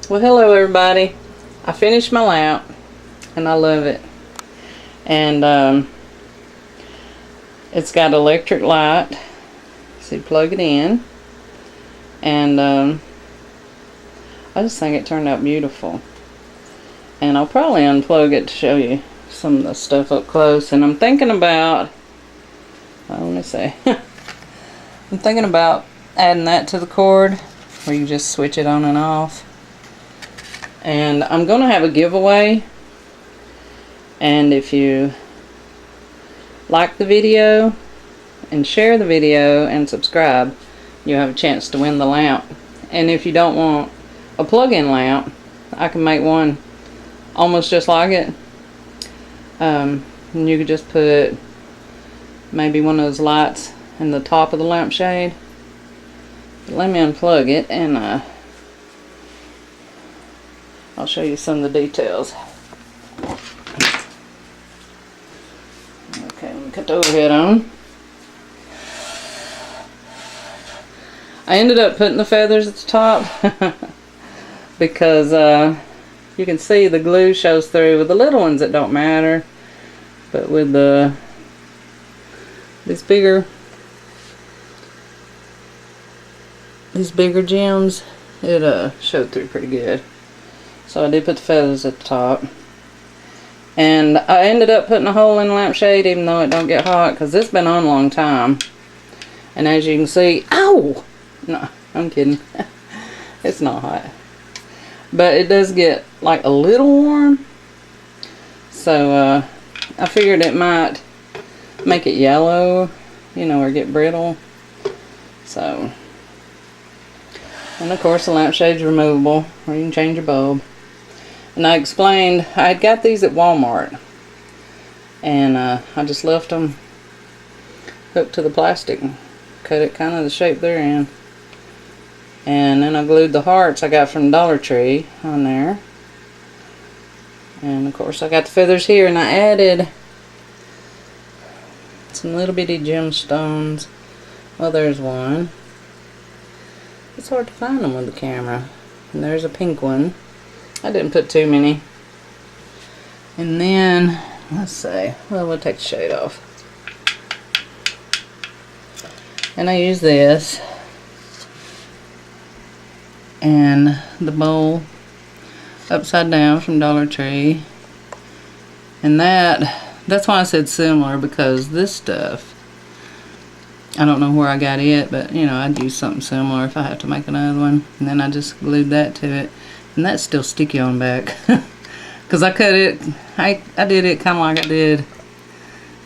Well, hello everybody. I finished my lamp and I love it. And it's got electric light. So you plug it in. And I just think it turned out beautiful. And I'll probably unplug it to show you some of the stuff up close. And I'm thinking about, let me see. I'm thinking about adding that to the cord where you just switch it on and off. And I'm going to have a giveaway. And if you like the video and share the video and subscribe, you'll have a chance to win the lamp. And if you don't want a plug-in lamp, I can make one almost just like it. And you could just put maybe one of those lights in the top of the lampshade. But let me unplug it and I'll show you some of the details. Okay, let me cut the overhead on. I ended up putting the feathers at the top because you can see the glue shows through. With the little ones it don't matter, but with these bigger gems, it showed through pretty good. So I did put the feathers at the top. And I ended up putting a hole in the lampshade even though it don't get hot, because it's been on a long time. And as you can see, ow! No, I'm kidding. It's not hot. But it does get like a little warm. So I figured it might make it yellow, you know, or get brittle. So, and of course the lampshade's removable, or you can change your bulb. And I explained, I had got these at Walmart. And I just left them hooked to the plastic. Cut it kind of the shape they're in. And then I glued the hearts I got from Dollar Tree on there. And of course I got the feathers here, and I added some little bitty gemstones. Well, there's one. It's hard to find them with the camera. And there's a pink one. I didn't put too many. And then, let's see. Well, we'll take the shade off. And I use this. And the bowl upside down from Dollar Tree. And that's why I said similar, because this stuff, I don't know where I got it, but you know, I'd use something similar if I have to make another one. And then I just glued that to it. And that's still sticky on back. Because I cut it, I did it kind of like I did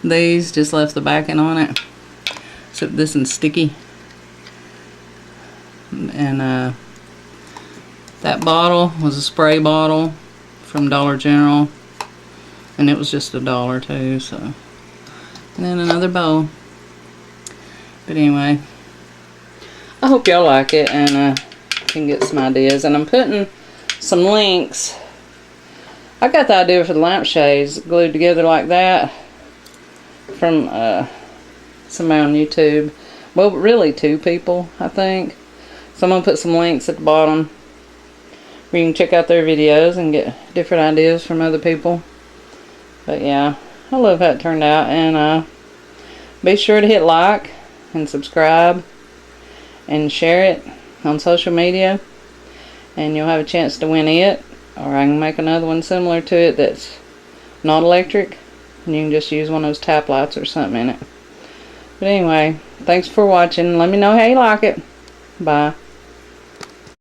these, just left the backing on it. Except this one's sticky. And that bottle was a spray bottle from Dollar General. And it was just $1 too, so. And then another bowl. But anyway, I hope y'all like it and can get some ideas. And I'm putting some links. I got the idea for the lampshades glued together like that from somebody on YouTube. Well, really 2 people, I think. So I'm going to put some links at the bottom where you can check out their videos and get different ideas from other people. But yeah, I love how it turned out. And be sure to hit like and subscribe and share it on social media. And you'll have a chance to win it. Or I can make another one similar to it that's not electric. And you can just use one of those tap lights or something in it. But anyway, thanks for watching. Let me know how you like it. Bye.